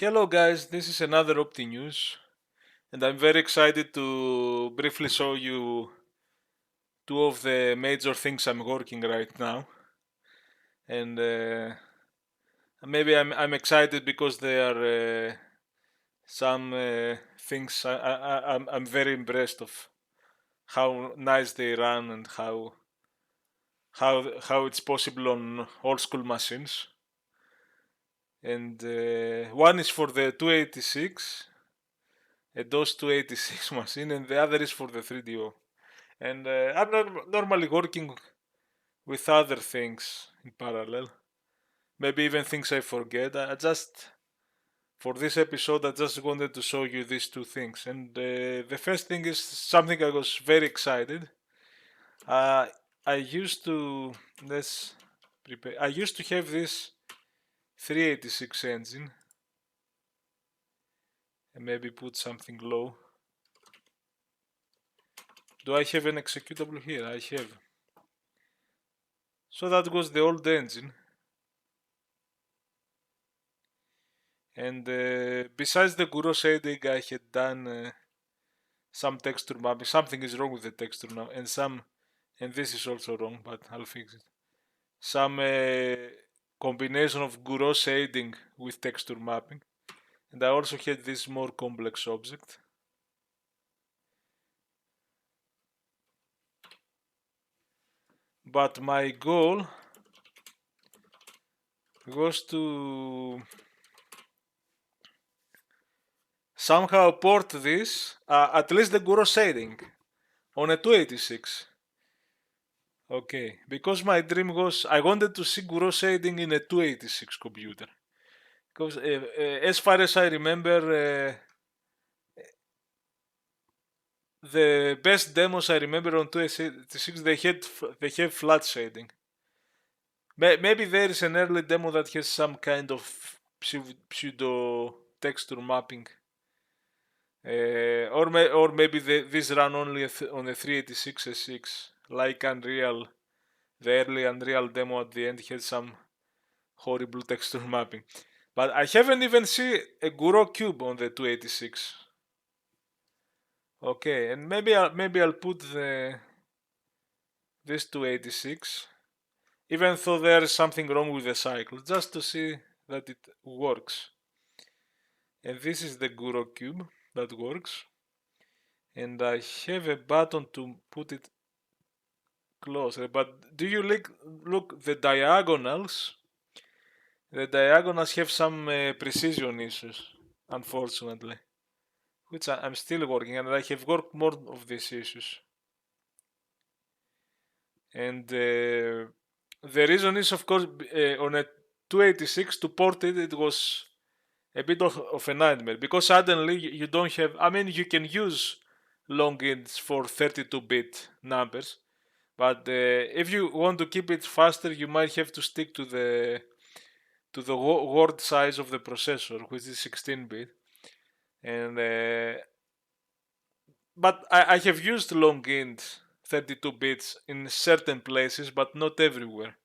Hello guys, this is another OptiNews, and I'm very excited to briefly show you two of the major things I'm working right now. And maybe I'm excited because they are some things I'm very impressed of how nice they run and how it's possible on old school machines. And one is for the 286, a DOS 286 machine, and the other is for the 3DO. And I'm normally working with other things in parallel. Maybe even things I forget. I just, for this episode, I just wanted to show you these two things. And the first thing is something I was very excited. Uh, I used to, let's prepare. I used to have this 386 engine. And maybe put something low. Do I have an executable here? I have. So that was the old engine. And besides the gouraud shading, I had done some texture mapping. Something is wrong with the texture now, and this is also wrong, but I'll fix it. Some combination of gouraud shading with texture mapping, and I also had this more complex object. But my goal was to somehow port this, at least the gouraud shading, on a 286. Okay, because my dream was I wanted to see gouraud shading in a 286 computer. Because as far as I remember, the best demos I remember on 286 they have flat shading. Maybe there is an early demo that has some kind of pseudo texture mapping. Or maybe this run only on a 386 S6, like Unreal. The early Unreal demo at the end had some horrible texture mapping. But I haven't even seen a gouraud cube on the 286. Okay, and maybe I'll put this 286, even though there is something wrong with the cycle, just to see that it works. And this is the gouraud cube that works. And I have a button to put it closer. But do you look the diagonals? The diagonals have some precision issues, unfortunately, which I'm still working, and I have worked more of these issues. And the reason is, of course, on a 286 to port it, it was a bit of a nightmare because suddenly you don't have. I mean, you can use long ints for 32-bit numbers, but if you want to keep it faster, you might have to stick to the word size of the processor, which is 16-bit. And but I have used long int 32 bits in certain places, but not everywhere.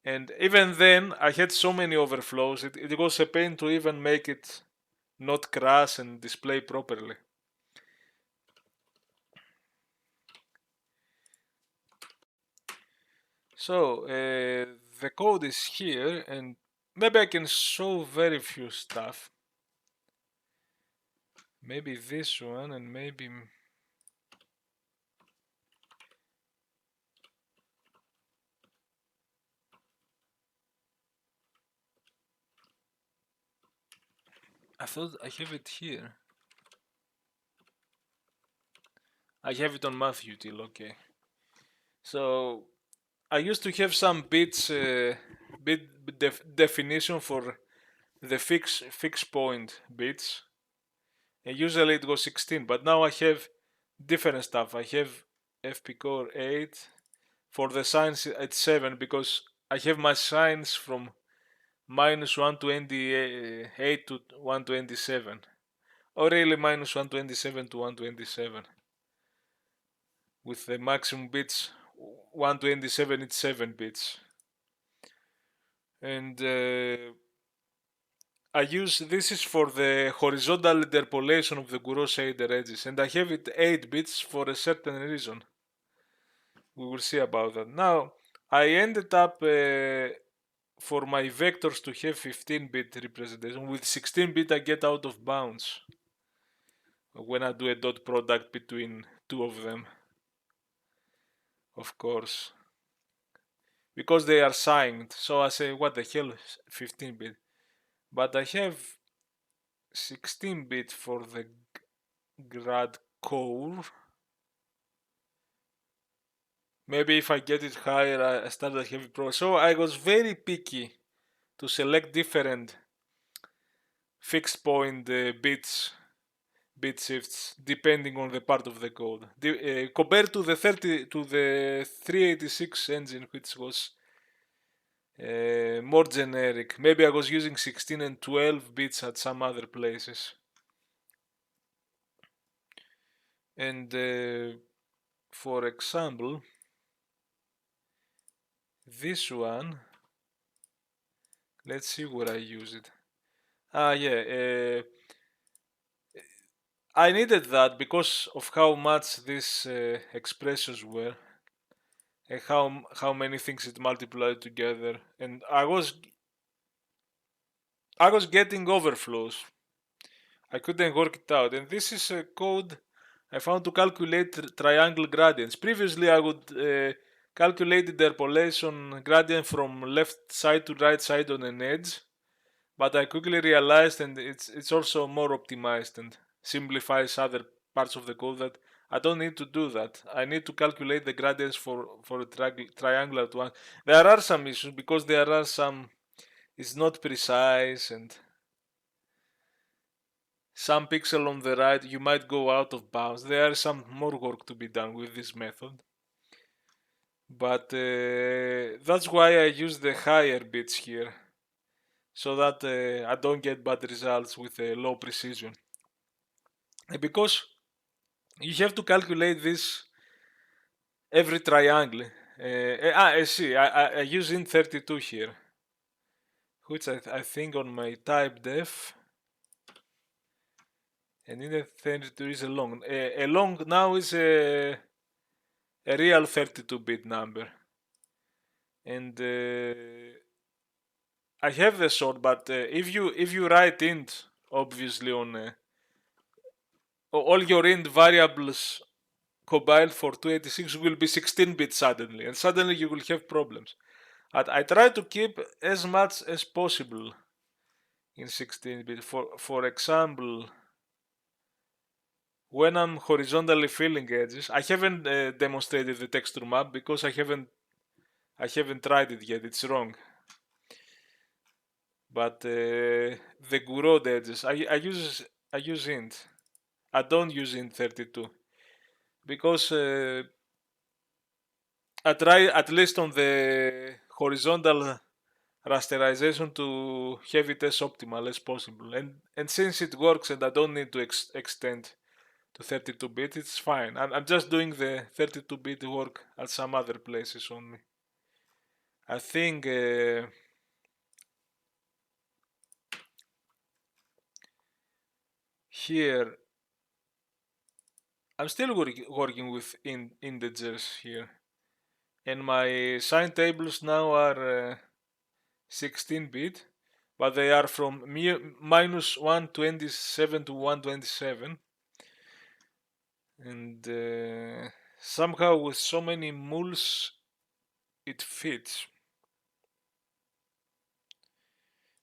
And even then, I had so many overflows, it was a pain to even make it not crash and display properly. So, the code is here, and maybe I can show very few stuff. Maybe this one, and maybe... I thought I have it here. I have it on math-util, okay. So, I used to have some bit definition for the fix point bits, and usually it was 16, but now I have different stuff. I have FP core 8, for the signs it's 7 because I have my signs from minus 128 to 127, or really minus 127 to 127, with the maximum bits 127, it's 7 bits. And this is for the horizontal interpolation of the gouraud shader edges, and I have it 8 bits for a certain reason. We will see about that. Now, I ended up for my vectors to have 15-bit representation. With 16-bit I get out of bounds when I do a dot product between two of them, of course, because they are signed. So I say, what the hell, 15-bit? But I have 16-bit for the grad core. Maybe if I get it higher, I start a heavy pro. So I was very picky to select different fixed point bit shifts depending on the part of the code. Compared to the 386 engine, which was more generic. Maybe I was using 16 and 12 bits at some other places. And for example, this one, let's see where I use it. Yeah, I needed that because of how much these expressions were and how many things it multiplied together, and I was getting overflows. I couldn't work it out, and this is a code I found to calculate triangle gradients. Previously, I would calculate the interpolation gradient from left side to right side on an edge, but I quickly realized, and it's also more optimized and simplifies other parts of the code, that I don't need to do that. I need to calculate the gradients for a triangular one. There are some issues because there are some, it's not precise, and some pixel on the right you might go out of bounds. There is some more work to be done with this method, but that's why I use the higher bits here, so that I don't get bad results with low precision. Because you have to calculate this every triangle. I see, I use int32 here, which I think on my type def, and int32 is a long. A long now is a real 32-bit number, and I have the short, but if you write int, obviously on all your int variables compiled for 286 will be 16-bit suddenly, and suddenly you will have problems. But I try to keep as much as possible in 16-bit. For example, when I'm horizontally filling edges, I haven't demonstrated the texture map because I haven't tried it yet. It's wrong. But the gouraud edges, I use int. I don't use int32 because I try at least on the horizontal rasterization to have it as optimal as possible, and since it works and I don't need to extend to 32-bit, it's fine. I'm just doing the 32-bit work at some other places only. I think here I'm still working with integers here, and my sign tables now are 16-bit, but they are from minus 127 to 127, and somehow with so many moles it fits,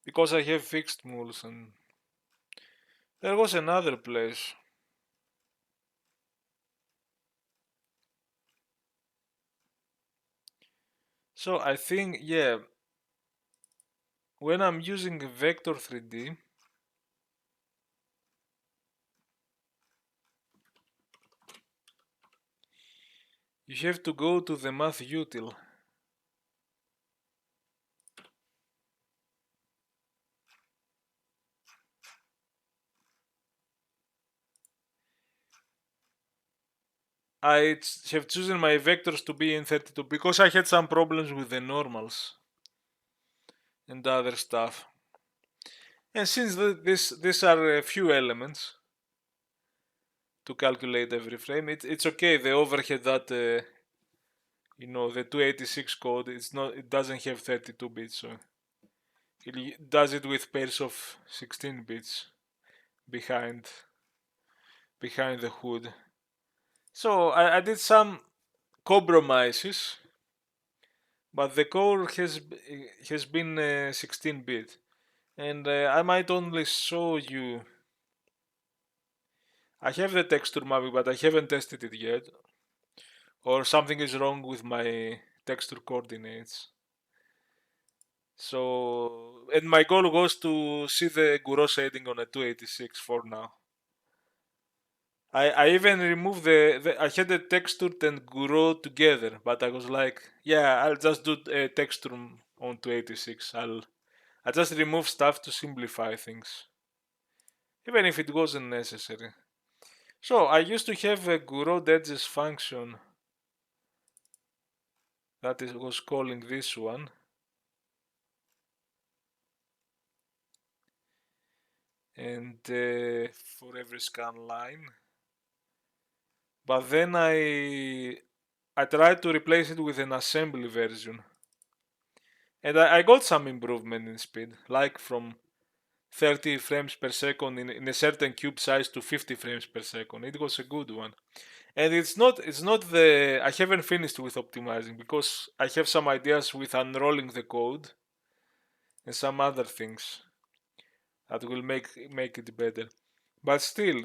because I have fixed moles. And there was another place. So I think, yeah, when I'm using vector 3D, you have to go to the math util. I have chosen my vectors to be in 32 because I had some problems with the normals and other stuff. And since these are a few elements to calculate every frame, it's okay. The overhead that the 286 code, it doesn't have 32 bits, so it does it with pairs of 16 bits behind the hood. So I did some compromises, but the core has been 16-bit, and I might only show you. I have the texture mapping, but I haven't tested it yet, or something is wrong with my texture coordinates. So, and my goal was to see the gouraud shading on a 286 for now. I even removed I had the textured and gouraud together, but I was like, yeah, I'll just do a texture on 286. I just remove stuff to simplify things, even if it wasn't necessary. So I used to have a gouraud edges function that was calling this one. And for every scan line. But then I tried to replace it with an assembly version. And I got some improvement in speed, like from 30 frames per second in a certain cube size to 50 frames per second. It was a good one. And it's not the I haven't finished with optimizing because I have some ideas with unrolling the code and some other things that will make it better. But still,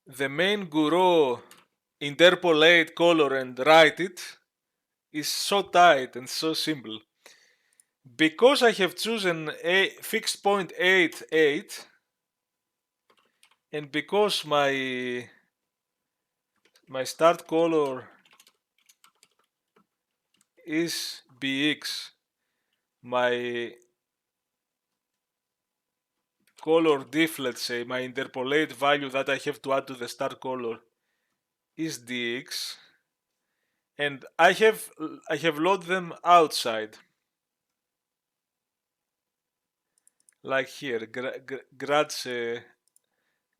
the main gouraud interpolate color and write it is so tight and so simple. Because I have chosen a fixed point 8 and because my start color is BX, my color diff, let's say, my interpolate value that I have to add to the start color is DX, and I have loaded them outside, like here, grad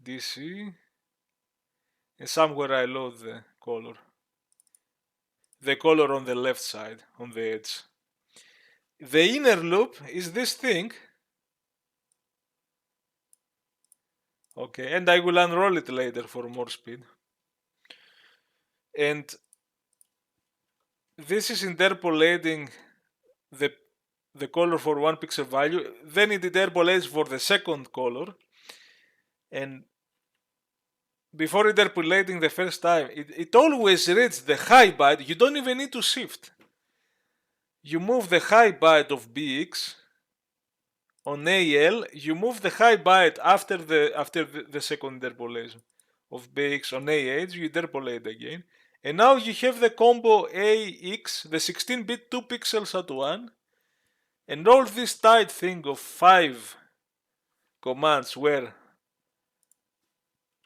DC, and somewhere I load the color on the left side, on the edge. The inner loop is this thing, okay, and I will unroll it later for more speed. And this is interpolating the color for one pixel value, then it interpolates for the second color, and before interpolating the first time, it always reads the high byte. You don't even need to shift. You move the high byte of BX on AL, you move the high byte after the second interpolation of BX on AH, you interpolate again, and now you have the combo AX, the 16-bit 2 pixels at 1, and all this tight thing of 5 commands where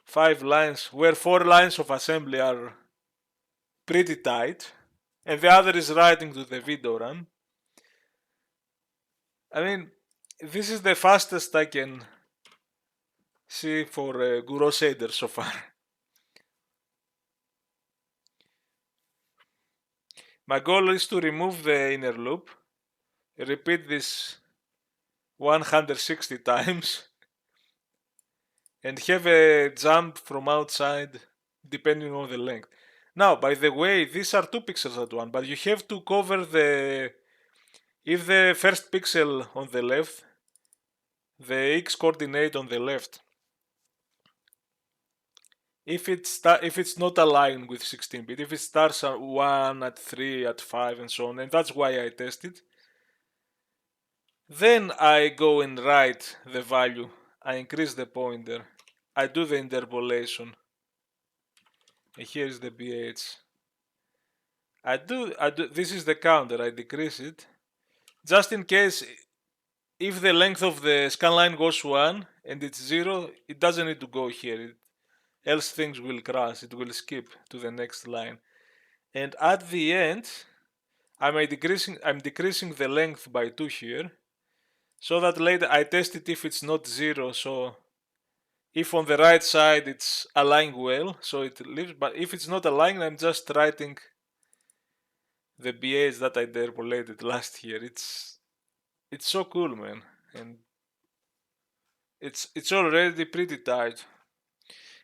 4 lines of assembly are pretty tight, and the other is writing to the video RAM. I mean, this is the fastest I can see for gouraud shader so far. My goal is to remove the inner loop, repeat this 160 times, and have a jump from outside depending on the length. Now, by the way, these are 2 pixels at 1, but you have to cover if the first pixel on the left, the x coordinate on the left, if it's not aligned with 16-bit, if it starts at 1, at 3, at 5, and so on, and that's why I test it, then I go and write the value. I increase the pointer. I do the interpolation. And here is the BH. This is the counter. I decrease it. Just in case, if the length of the scan line goes 1 and it's 0, it doesn't need to go here. Else things will crash. It will skip to the next line. And at the end, I'm decreasing the length by 2 here. so that later I test it if it's not 0. So if on the right side it's aligned well, so it leaves, but if it's not aligned, I'm just writing the BAs that I interpolated last year. It's so cool, man, and it's already pretty tight.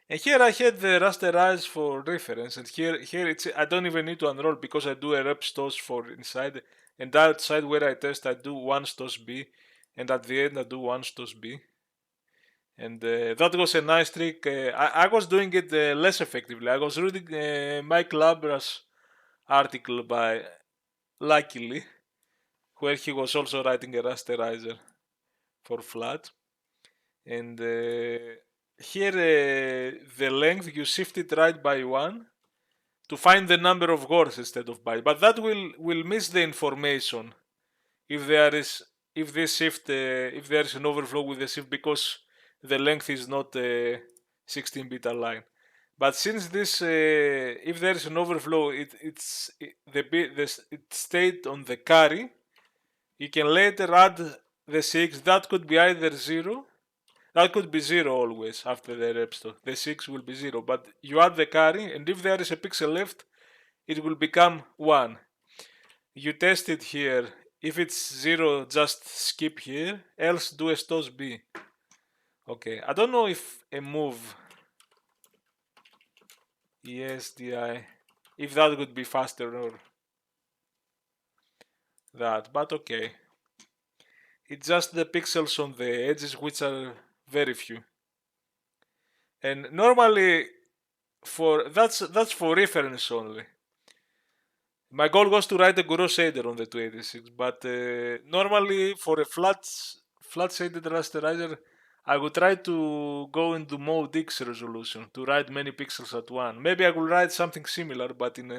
And here I had the rasterize for reference, and here it's I don't even need to unroll because I do a rep stos for inside, and outside where I test I do one stos B, and at the end I do one stos B. And that was a nice trick. I was doing it less effectively. I was reading Mike Labra's article by Luckily, where he was also writing a rasterizer for flat. And here the length you shift it right by 1 to find the number of gores instead of by. But that will miss the information if there is if this shift if there is an overflow with the shift because the length is not 16-bit aligned. But since this if there is an overflow it stayed on the carry, you can later add the 6. That could be either 0, that could be 0 always after the rep store. The 6 will be 0, but you add the carry, and if there is a pixel left, it will become 1. You test it here. If it's 0, just skip here, else do a stos B. Okay, I don't know if a move ESDI, if that would be faster or that, but okay. It's just the pixels on the edges, which are very few. And normally for that's for reference only. My goal was to write a gouraud shader on the 286, but normally for a flat shaded rasterizer, I would try to go into mode X resolution to write many pixels at once. Maybe I will write something similar, but in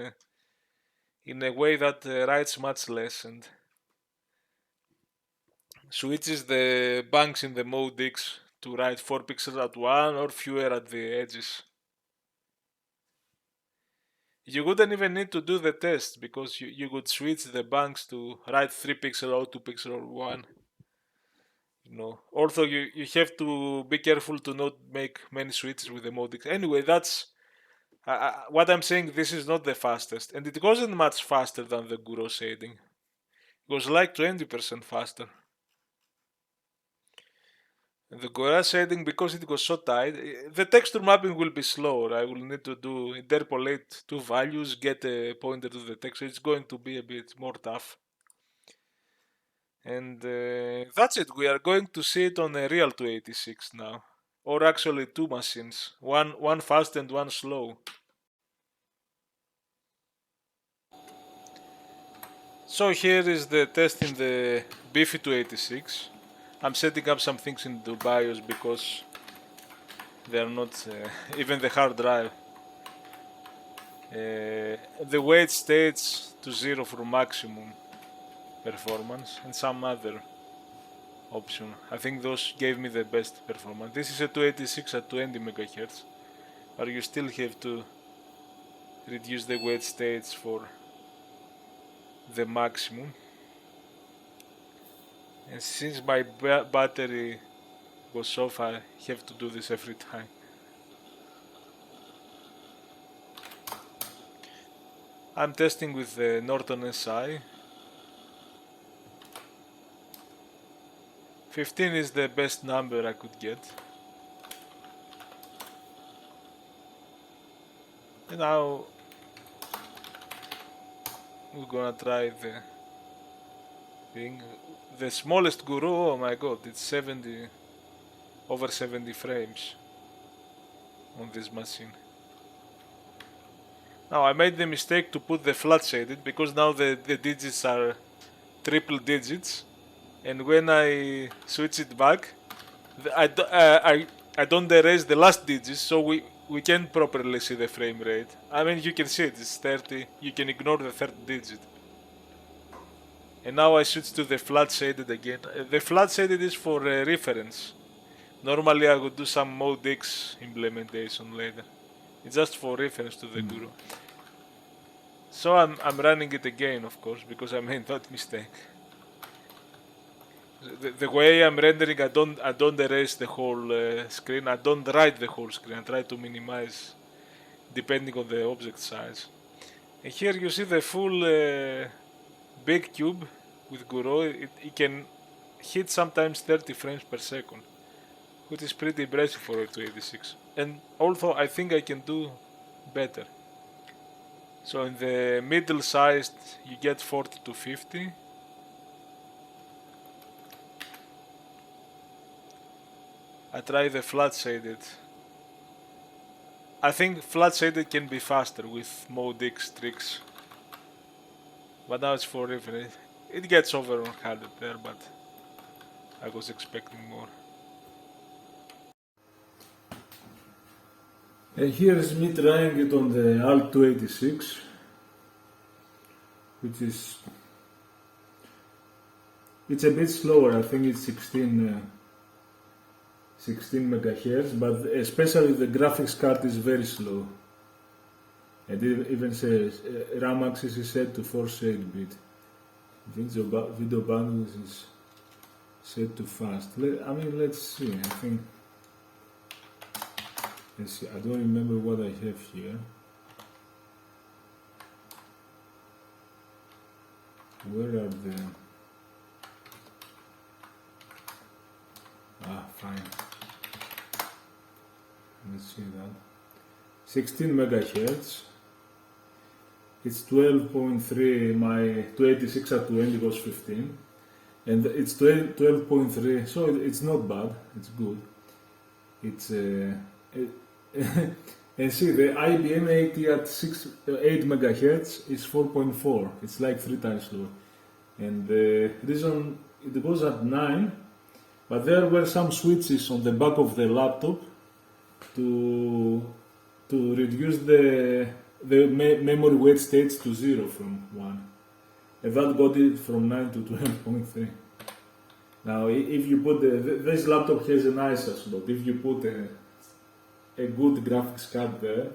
a way that writes much less and switches the banks in the mode X to write 4 pixels at once or fewer at the edges. You wouldn't even need to do the test because you would switch the banks to write 3 pixel or 2 pixel or 1. Also you have to be careful to not make many switches with the mode X. Anyway, that's what I'm saying. This is not the fastest, and it wasn't much faster than the gouraud shading. It was like 20% faster. The gouraud shading, because it was so tight, the texture mapping will be slower. I will need to interpolate 2 values, get a pointer to the texture. It's going to be a bit more tough. And that's it. We are going to see it on a real 286 now. Or actually 2 machines. One fast and one slow. So here is the test in the Beefy 286. I'm setting up some things in the BIOS because they are not even the hard drive. The weight stays to 0 for maximum performance and some other option. I think those gave me the best performance. This is a 286 at 20 MHz, but you still have to reduce the weight states for the maximum. And since my battery was off, I have to do this every time. I'm testing with the Norton SI. 15 is the best number I could get. And now we're gonna try the thing. The smallest gouraud, oh my god, it's over 70 frames on this machine. Now I made the mistake to put the flat shaded because now the digits are triple digits, and when I switch it back, I don't erase the last digits, so we can't properly see the frame rate. I mean, you can see it, it's 30, you can ignore the third digit. And now I switch to the flat shaded again. The flat shaded is for reference. Normally I would do some mode X implementation later. It's just for reference to the gouraud. So I'm running it again, of course, because I made that mistake. The way I'm rendering, I don't erase the whole screen. I don't write the whole screen. I try to minimize depending on the object size. And here you see the full big cube with gouraud. It can hit sometimes 30 frames per second, which is pretty impressive for a 286. And although I think I can do better. So in the middle sized you get 40 to 50. I try the flat shaded. I think flat shaded can be faster with mode X tricks. But now it's for reference. It gets over 100 there, but I was expecting more. And here is me trying it on the Alt 286, which is, it's a bit slower. I think it's 16 megahertz, but especially the graphics card is very slow. And it even says RAM axis is set to 48-bit. Video bandwidth is set to fast. Let's see. I think. Let's see. I don't remember what I have here. Where are the? Fine. Let's see that. 16 megahertz. It's 12.3. My 286 at 20 was 15, and it's 12.3. So it's not bad. It's good. It's and see the IBM 80 at 8 megahertz is 4.4. It's like 3 times slower. And the reason it goes at 9, but there were some switches on the back of the laptop to reduce the memory weight states to 0 from 1, and that got it from 9 to 12.3. Now if you put this laptop has an ISA slot. If you put a good graphics card there,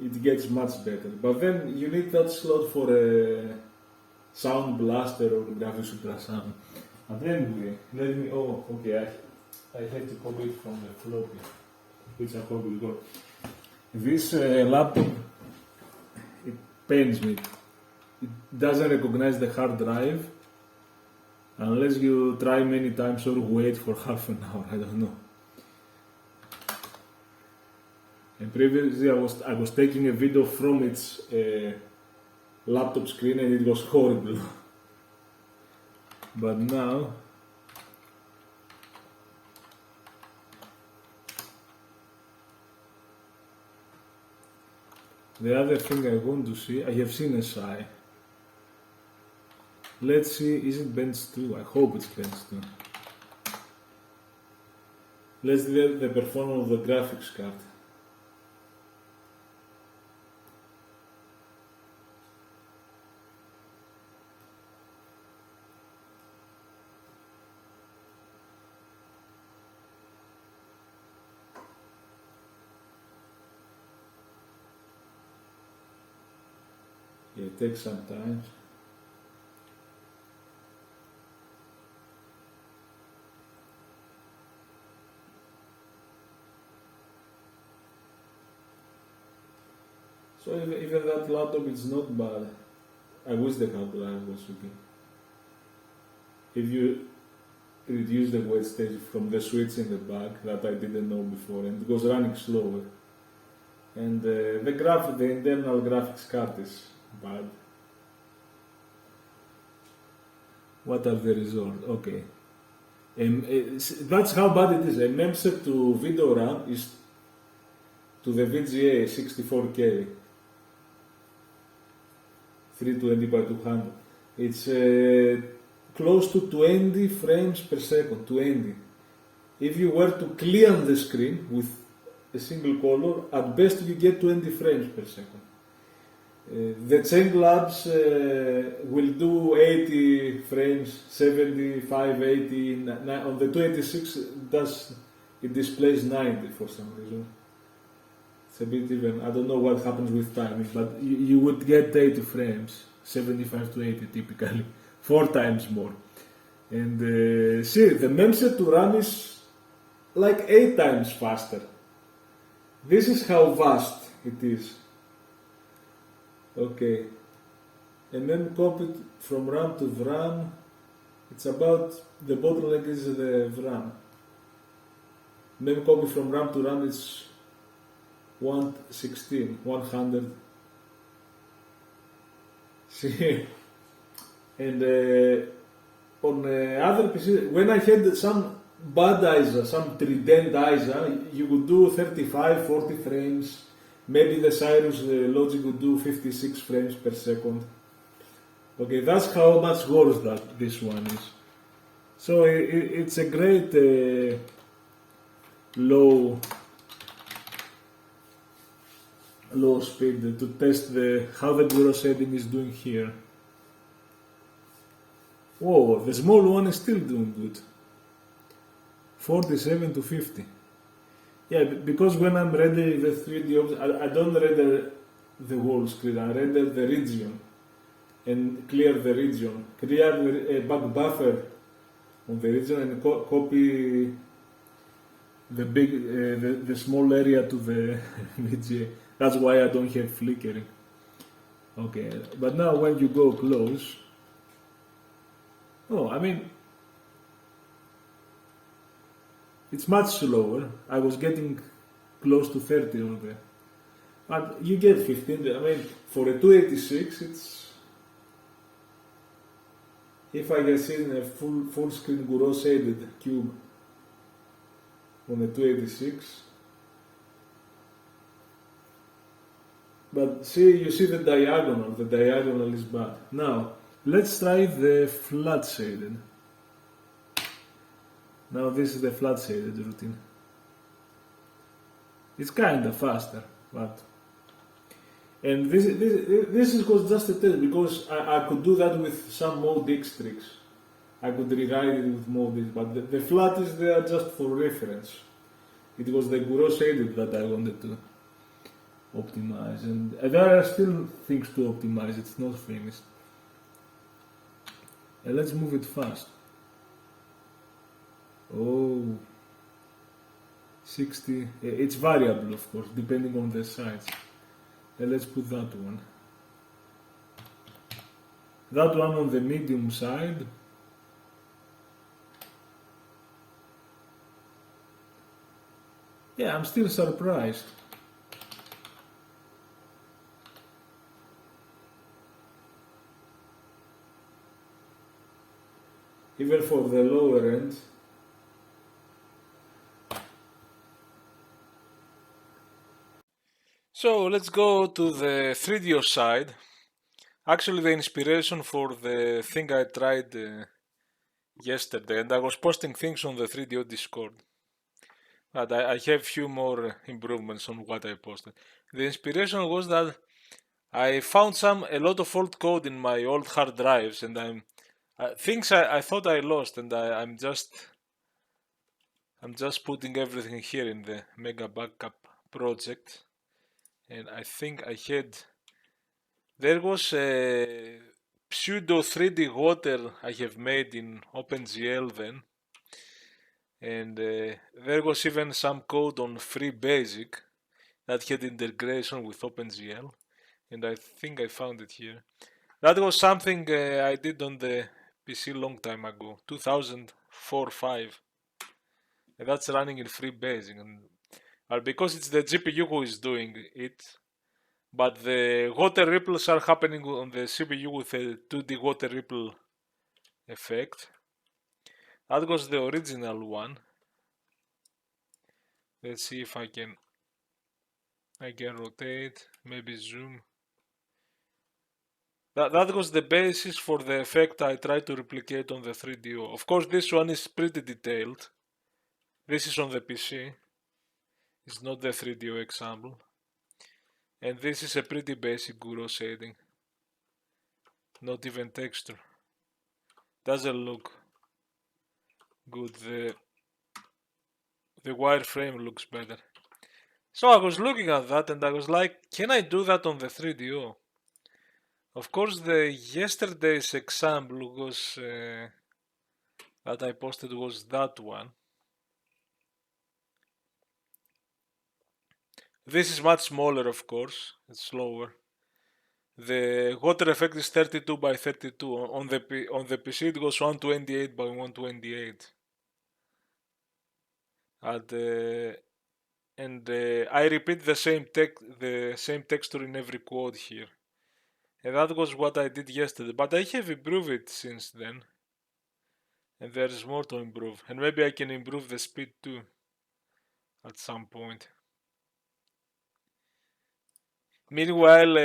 it gets much better, but then you need that slot for a sound blaster or graphics ultrasound. And anyway, I had to copy it from the floppy, which I hope will go. This laptop, it pains me. It doesn't recognize the hard drive unless you try many times or wait for half an hour. I don't know. And previously I was taking a video from its laptop screen and it was horrible. But now the other thing I want to see, I have seen SI. Let's see, is it bench 2? I hope it's bench 2. Let's see the performance of the graphics card. Yeah, it takes some time. So even that laptop is not bad. I wish the hard drive was okay. If you reduce the weight stage from the switch in the back that I didn't know before, and it was running slower, and the internal graphics card is bad. What are the results? Okay. That's how bad it is. A memset to video RAM is to the VGA 64K 320 by 200. It's close to 20 frames per second. 20. If you were to clear the screen with a single color, at best you get 20 frames per second. The Tseng Labs will do 80 frames, 75, 80. On the 286 it displays 90 for some reason. It's a bit even, I don't know what happens with timing, but you would get 80 frames, 75 to 80 typically, 4 times more. And see, the memset to run is like 8 times faster. This is how vast it is. Okay. And then copy it from RAM to VRAM. It's about, the bottleneck is the VRAM. Then copy from RAM to RAM is 100. See, and on other PCs, when I had some bad ISA, some Trident ISA, you would do 35, 40 frames. Maybe the Cyrus logic would do 56 frames per second. Okay, that's how much worse that this one is. So it's a great low speed to test how the gouraud shading is doing here. Whoa, the small one is still doing good. 47 to 50. Yeah, because when I'm rendering the 3D object, I don't render the whole screen, I render the region and clear the region. Clear a back buffer on the region and copy the big, the small area to the VGA. That's why I don't have flickering. Okay, but now when you go close, oh, I mean, it's much slower. I was getting close to 30 on there. But you get 15. I mean, for a 286, it's... If I get seen a full screen gouraud shaded cube on a 286. But see, you see the diagonal is bad. Now, let's try the flat shaded. Now this is the flat shaded routine. It's kinda faster, but... And this was just a test, because I could do that with some mode X tricks. I could rewrite it with mode X, but the flat is there just for reference. It was the gouraud shaded that I wanted to optimize, and there are still things to optimize, it's not finished. And let's move it fast. Oh, 60, it's variable of course, depending on the size. And let's put that one. That one on the medium side. Yeah, I'm still surprised. Even for the lower end. So let's go to the 3DO side. Actually, the inspiration for the thing I tried yesterday, and I was posting things on the 3DO Discord. But I have few more improvements on what I posted. The inspiration was that I found a lot of old code in my old hard drives, and things I thought I lost, and I'm just putting everything here in the Mega Backup project. And I think there was a pseudo 3D water I have made in OpenGL then, and there was even some code on FreeBasic that had integration with OpenGL, and I think I found it here. That was something I did on the PC long time ago, 2004-5, and that's running in FreeBasic, and because it's the GPU who is doing it, but the water ripples are happening on the CPU with a 2D water ripple effect. That was the original one. Let's see if I can rotate, maybe zoom. That was the basis for the effect I tried to replicate on the 3DO. Of course, this one is pretty detailed. This is on the PC. It's not the 3DO example. And this is a pretty basic gouraud shading. Not even texture. Doesn't look good. The wireframe looks better. So I was looking at that and I was like, can I do that on the 3DO? Of course, the yesterday's example was that I posted was that one. This is much smaller, of course, it's slower. The water effect is 32 by 32. On the PC it goes 128 by 128. And I repeat the same texture in every quote here. And that was what I did yesterday, but I have improved it since then. And there's more to improve. And maybe I can improve the speed too at some point. Meanwhile,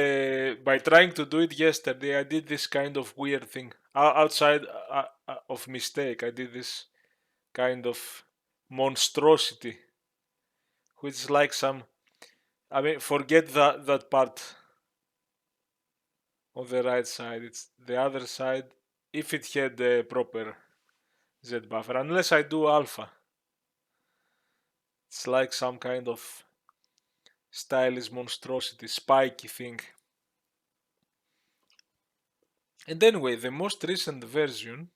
by trying to do it yesterday, I did this kind of weird thing. Outside of mistake, I did this kind of monstrosity, which is like some. I mean, forget that part on the right side. It's the other side. If it had a proper Z buffer, unless I do alpha, it's like some kind of stylish monstrosity, spiky thing. And anyway, the most recent version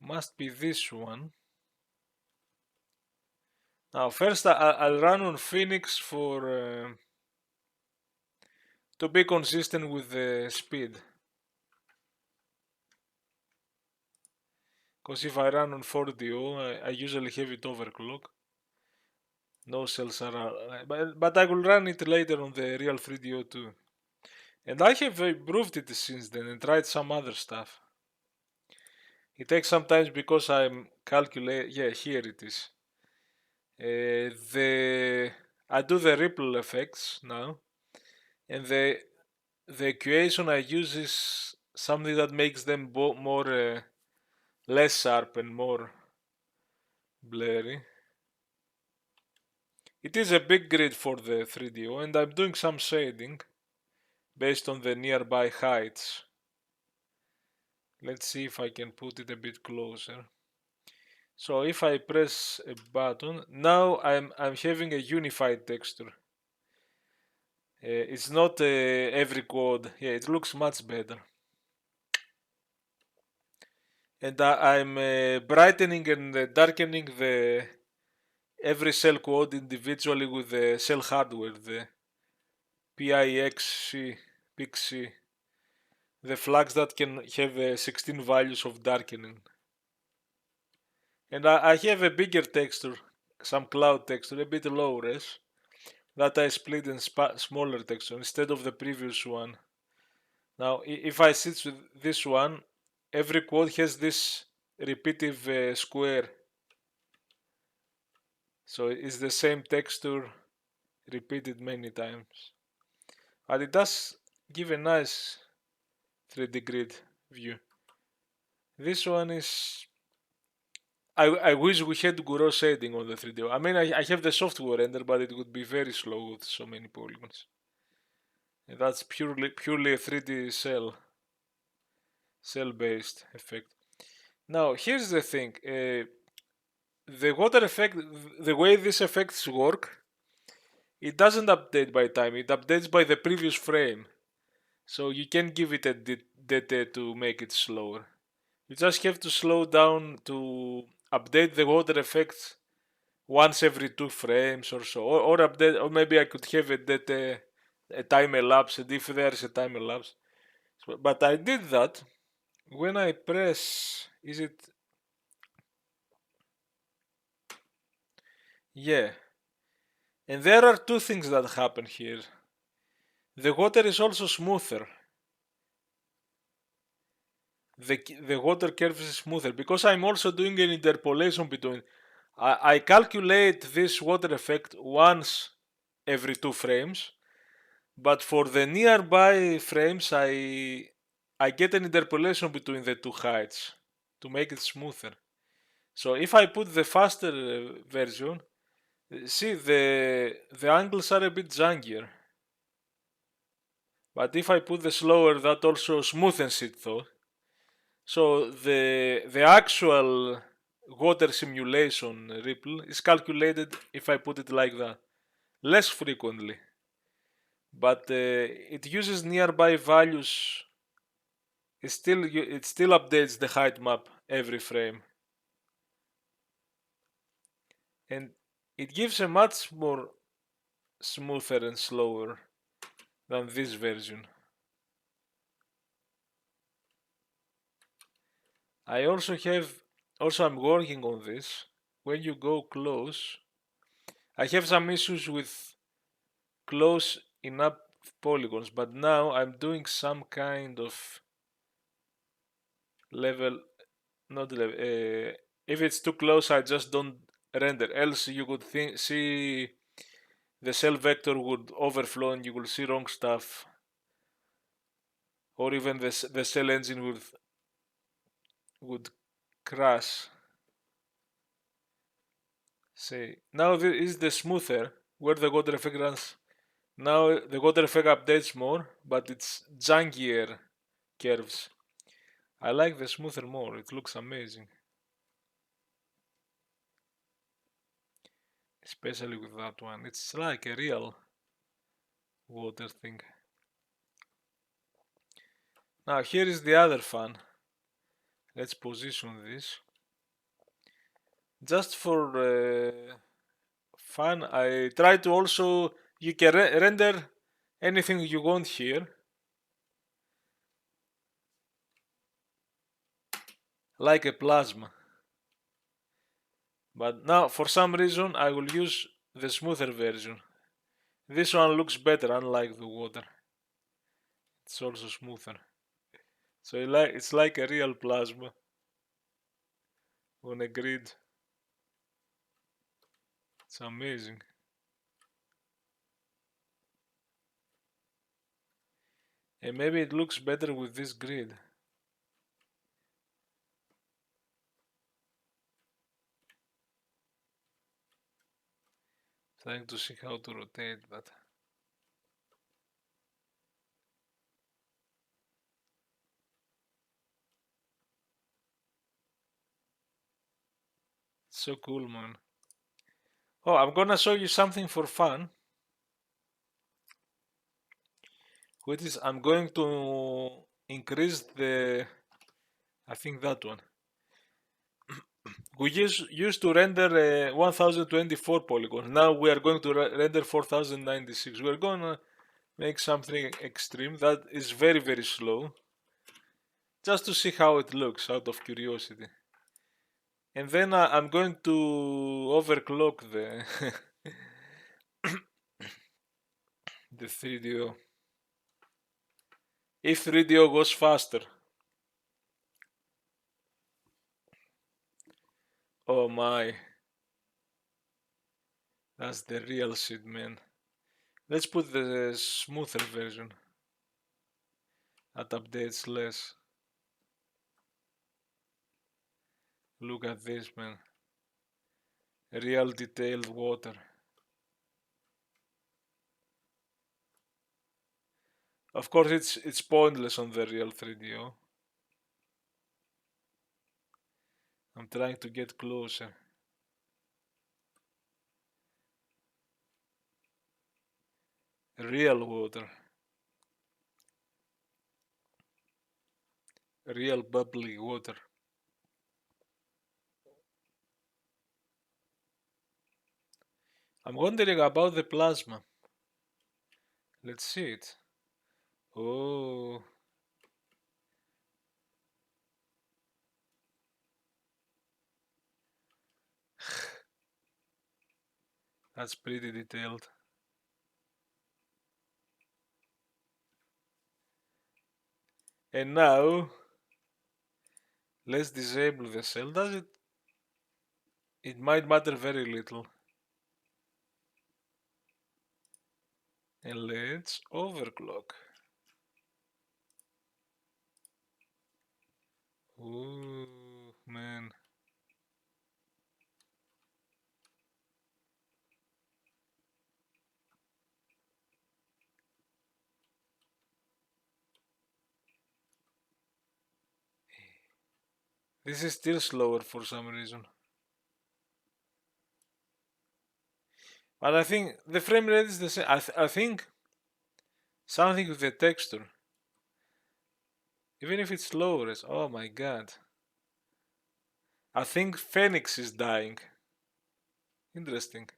must be this one. Now, first I'll run on Phoenix for to be consistent with the speed. Because if I run on 4DO, I usually have it overclock. No cells are, but I will run it later on the real 3DO too. And I have improved it since then and tried some other stuff. It takes some time because I'm calculating. Yeah, here it is. I do the ripple effects now, and the equation I use is something that makes them more less sharp and more blurry. It is a big grid for the 3DO, and I'm doing some shading based on the nearby heights. Let's see if I can put it a bit closer. So if I press a button, now I'm having a unified texture. It's not every quad. Yeah, it looks much better. And I'm brightening and darkening the every cell quad individually with the cell hardware, the PIXC, the flags that can have 16 values of darkening. And I have a bigger texture, some cloud texture, a bit low res, that I split in smaller texture instead of the previous one. Now, if I switch with this one, every quad has this repetitive square. So it's the same texture repeated many times. But it does give a nice 3D grid view. This one is... I wish we had gouraud shading on the 3D. I mean, I have the software render, but it would be very slow with so many polygons. And that's purely a 3D cell-based effect. Now, here's the thing. The water effect, the way these effects work, it doesn't update by time. It updates by the previous frame. So you can give it a DT to make it slower. You just have to slow down to update the water effects once every 2 frames or so, or update, or maybe I could have it that a time elapse, and if there's a time elapse. But I did that when I press. Is it? Yeah. And there are two things that happen here. The water is also smoother. The water curve is smoother because I'm also doing an interpolation between. I calculate this water effect once every 2 frames, but for the nearby frames I get an interpolation between the two heights to make it smoother. So if I put the faster version, see the angles are a bit jankier. But if I put the slower, that also smoothens it though. So the actual water simulation ripple is calculated if I put it like that, less frequently, but it uses nearby values it still updates the height map every frame, and it gives a much more smoother and slower than this version. I'm working on this. When you go close, I have some issues with close enough polygons, but now I'm doing some kind of level, not level. If it's too close, I just don't render. Else, you could see the cell vector would overflow and you will see wrong stuff, or even the cell engine would crash. See, now this is the smoother where the water effect runs. Now the water effect updates more, but it's junkier curves. I like the smoother more, it looks amazing. Especially with that one. It's like a real water thing. Now here is the other fun. Let's position this. Just for fun, I try to also, you can render anything you want here. Like a plasma. But now, for some reason, I will use the smoother version. This one looks better, unlike the water. It's also smoother. So it's like a real plasma on a grid. It's amazing. And maybe it looks better with this grid. Trying to see how to rotate, but it's so cool, man. Oh, I'm gonna show you something for fun. Which is, I'm going to increase I think that one. We used to render 1024 polygons. Now we are going to render 4096. We're gonna make something extreme that is very, very slow. Just to see how it looks, out of curiosity. And then I'm going to overclock the 3DO. If 3DO goes faster. Oh my. That's the real shit, man. Let's put the smoother version. That updates less. Look at this, man. Real detailed water. Of course, it's pointless on the real 3DO. I'm trying to get closer. Real water. Real bubbly water. I'm wondering about the plasma. Let's see it. Oh. That's pretty detailed. And now, let's disable the cell. Does it? It might matter very little. And let's overclock. Ooh, man. This is still slower for some reason. But I think the frame rate is the same. I think something with the texture. Even if it's low res. Oh my god. I think Phoenix is dying. Interesting.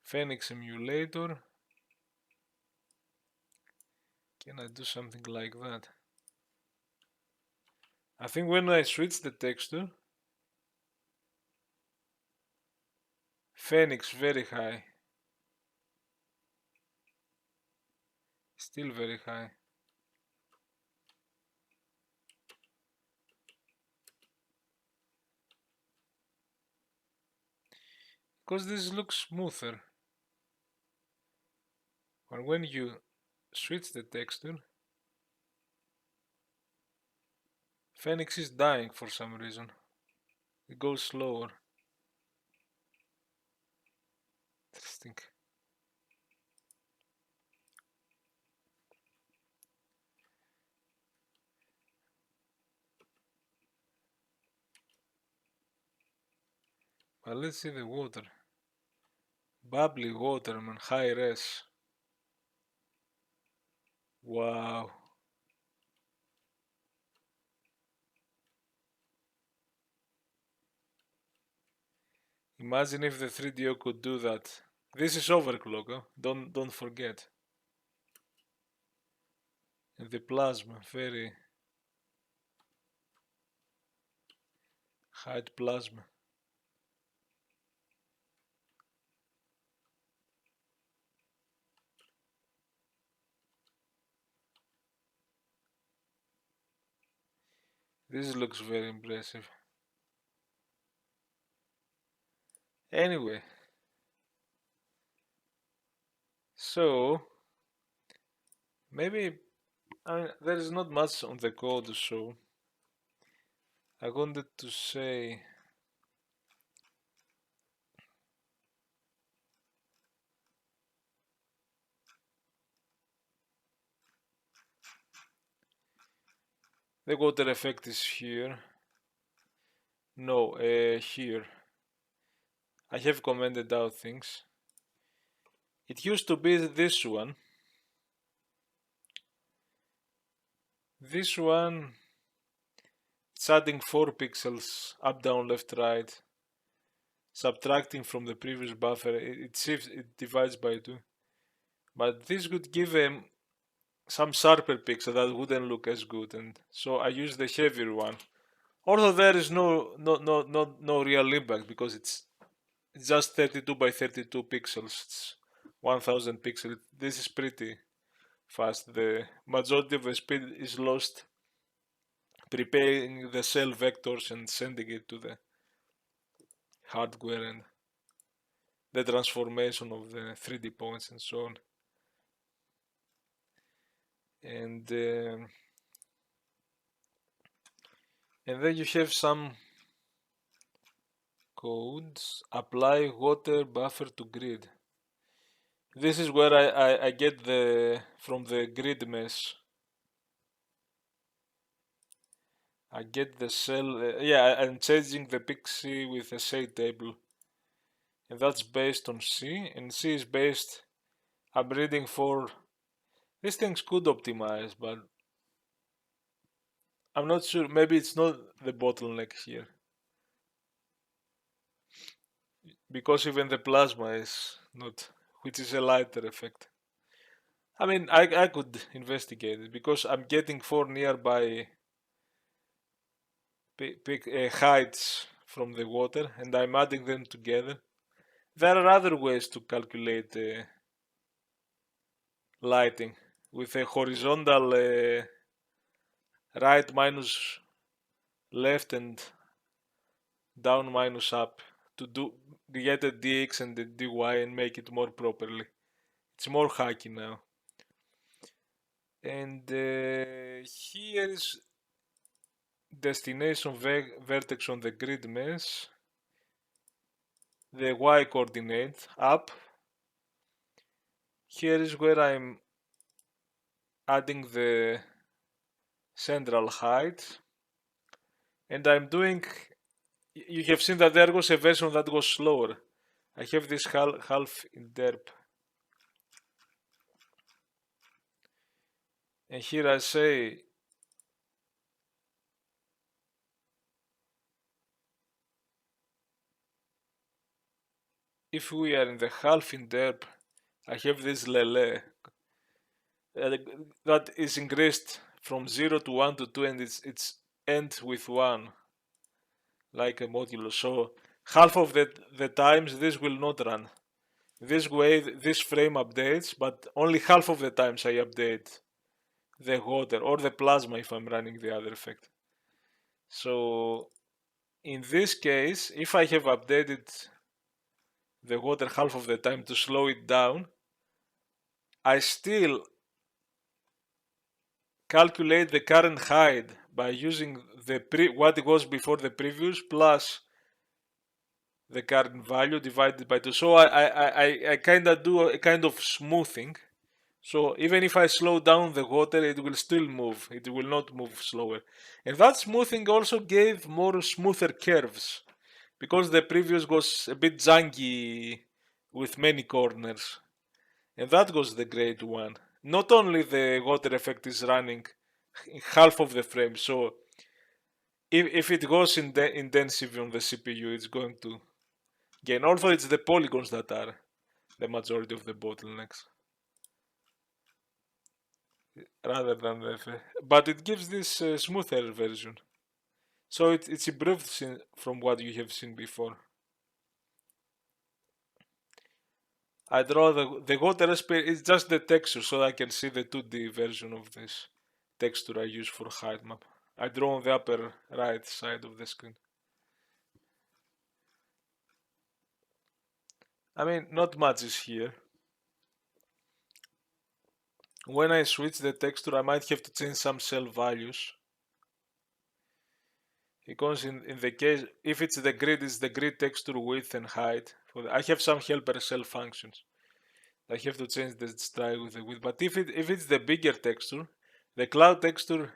Phoenix emulator. Can I do something like that? I think when I switch the texture, Phoenix very high. Still very high. Because this looks smoother. But when you switch the texture, Phoenix is dying for some reason. It goes slower. Interesting. But let's see the water. Bubbly water, man. High res. Wow. Imagine if the 3DO could do that. This is overclock, huh? Don't forget. And the plasma, very high plasma. This looks very impressive. Anyway, so maybe there is not much on the code, so I wanted to say the water effect is here. No, here. I have commented out things. It used to be this one. This one, it's adding 4 pixels up, down, left, right, subtracting from the previous buffer. It shifts, it divides by 2. But this would give some sharper pixel that wouldn't look as good, and so I use the heavier one. Although there is no real impact because it's just 32 by 32 pixels. It's 1000 pixels. This is pretty fast. The majority of the speed is lost preparing the cell vectors and sending it to the hardware and the transformation of the 3D points and so on. And then you have some codes. Apply water buffer to grid. This is where I get from the grid mesh. I get the cell, yeah, I'm changing the pixie with a shade table. And that's based on C, and C is based, I'm reading for, these things could optimize, but I'm not sure, maybe it's not the bottleneck here. Because even the plasma is not, which is a lighter effect. I mean, I could investigate it, because I'm getting 4 nearby heights from the water, and I'm adding them together. There are other ways to calculate lighting with a horizontal right minus left and down minus up to get a dx and a dy and make it more properly. It's more hacky now. And here is destination vertex on the grid mesh, the y coordinate up. Here is where I'm adding the central height, and I'm doing, you have seen that there was a version that was slower. I have this half interp And here I say if we are in the half interp, I have this lele that is increased from 0 to 1 to 2, and it's end with 1 like a modulo. So half of the times this will not run. This way this frame updates, but only half of the times I update the water or the plasma if I'm running the other effect. So in this case, if I have updated the water half of the time to slow it down, I still calculate the current height by using what it was before the previous plus the current value divided by 2. So I kind of do a kind of smoothing. So even if I slow down the water, it will still move. It will not move slower. And that smoothing also gave more smoother curves because the previous was a bit janky with many corners. And that was the great one. Not only the water effect is running half of the frame, so if it goes intensive on the CPU, it's going to gain. Also, it's the polygons that are the majority of the bottlenecks rather than the. But it gives this smoother version, so it's improved from what you have seen before. I draw the water aspect. It's just the texture, so I can see the 2D version of this texture I use for height map. I draw on the upper right side of the screen. I mean, not much is here. When I switch the texture, I might have to change some cell values. Because in the case, if it's the grid texture width and height. I have some helper cell functions. I have to change the style with the width. But if it's the bigger texture, the cloud texture.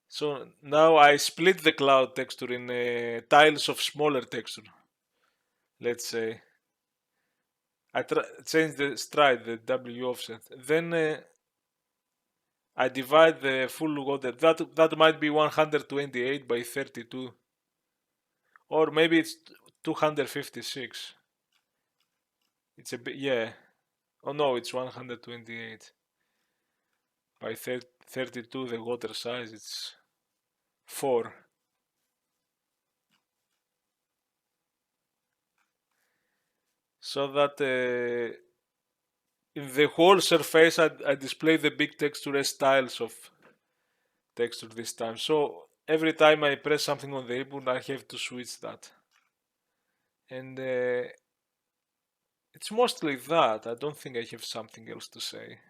So now I split the cloud texture in tiles of smaller texture. Let's say I change the stride, the W offset. Then I divide the full water. That might be 128 by 32, or maybe it's 256. It's a bit, yeah. Oh no, it's 128 by 32. The water size it's 4. So that in the whole surface I display the big texture as tiles of texture this time. So every time I press something on the input, I have to switch that. And it's mostly that. I don't think I have something else to say.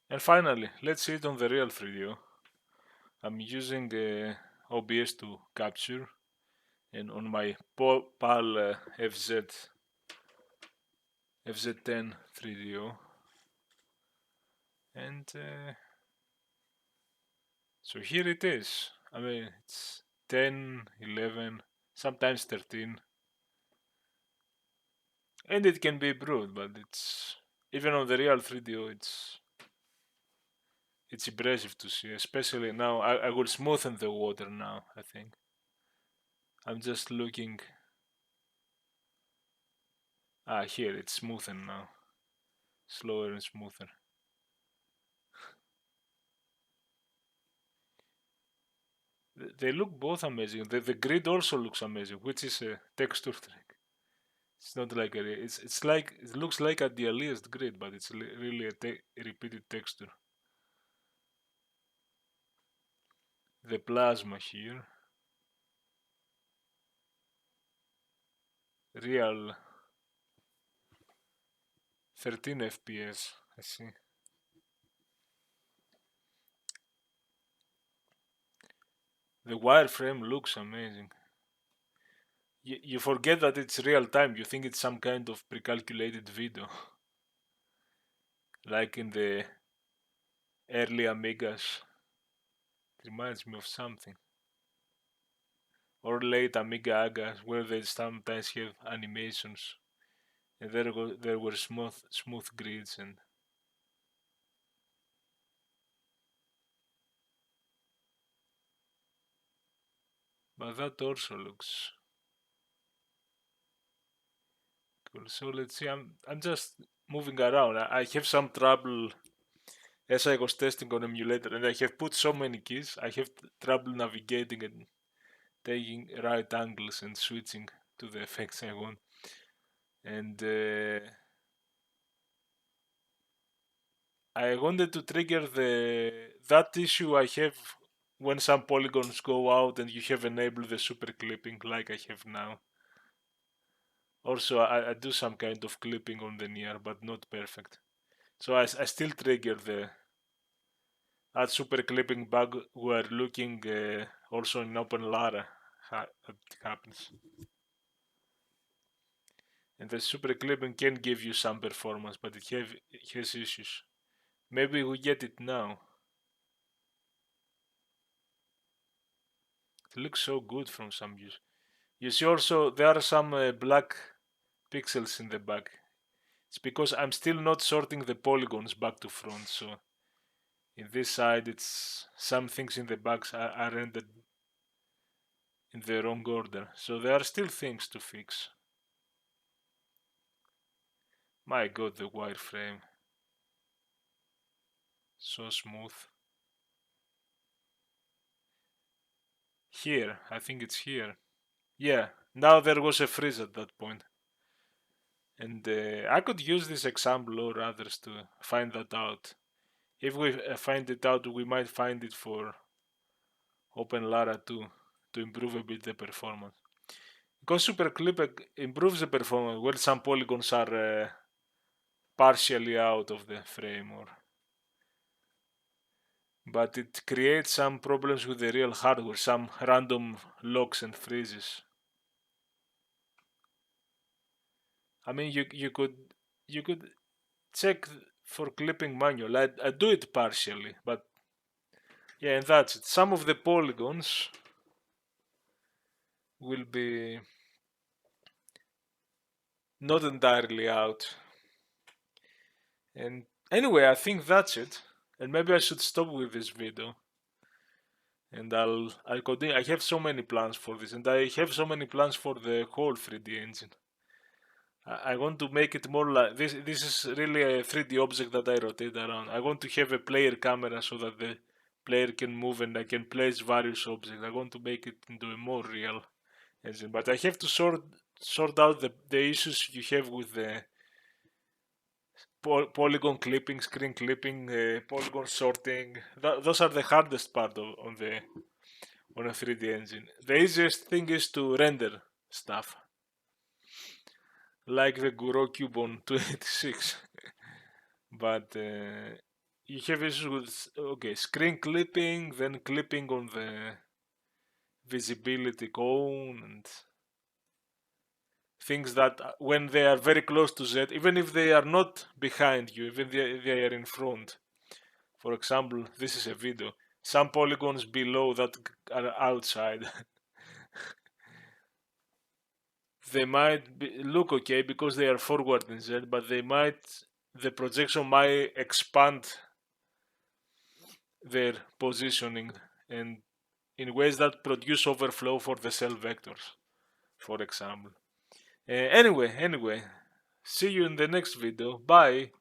And finally, let's see it on the real 3DO. I'm using OBS to capture, and on my PAL FZ10 3DO. And so here it is. I mean, it's 10, 11, sometimes 13. And it can be improved, but it's even on the real 3DO, it's impressive to see. Especially now, I will smoothen the water now. I think I'm just looking. Here it's smoothened now, slower and smoother. They look both amazing. The grid also looks amazing, which is a texture trick. It's not like it's like it looks like a dealiest grid, but it's really a repeated texture. The plasma here, real 13 FPS. I see. The wireframe looks amazing. You forget that it's real time. You think it's some kind of pre-calculated video, like in the early Amigas. It reminds me of something. Or late Amiga Agas, where they sometimes have animations, and there were smooth grids and But that also looks cool. So let's see. I'm just moving around. I have some trouble as I was testing on emulator, and I have put so many keys. I have trouble navigating and taking right angles and switching to the effects I want. And I wanted to trigger that issue I have when some polygons go out and you have enabled the super clipping like I have now. Also, I do some kind of clipping on the near, but not perfect. So I still trigger that super clipping bug we're looking also in OpenLara that happens. And the super clipping can give you some performance, but it has issues. Maybe we get it now. It looks so good from some views. You see also there are some black pixels in the back. It's because I'm still not sorting the polygons back to front, so in this side it's some things in the backs are rendered in the wrong order. So there are still things to fix. My god, the wireframe. So smooth. Here, I think it's here. Yeah, now there was a freeze at that point. And I could use this example or others to find that out. If we find it out, we might find it for OpenLara too, to improve a bit the performance. Because SuperClip improves the performance when some polygons are partially out of the frame, but it creates some problems with the real hardware, some random locks and freezes. I mean, you could check for clipping manual. I do it partially, but yeah, and that's it. Some of the polygons will be not entirely out. And anyway, I think that's it. And maybe I should stop with this video. And I'll continue. I have so many plans for this, and I have so many plans for the whole 3D engine. I want to make it more like this. This is really a 3D object that I rotate around. I want to have a player camera so that the player can move and I can place various objects. I want to make it into a more real engine, but I have to sort out the issues you have with the polygon clipping, screen clipping, polygon sorting. Those are the hardest part on a 3D engine. The easiest thing is to render stuff, like the gouraud cube on 286. But you have issues with screen clipping, then clipping on the visibility cone and things that when they are very close to Z, even if they are not behind you, even they are in front. For example, this is a video. Some polygons below that are outside. They might look okay because they are forward in Z, but the projection might expand their positioning and in ways that produce overflow for the cell vectors, for example. Anyway, see you in the next video. Bye.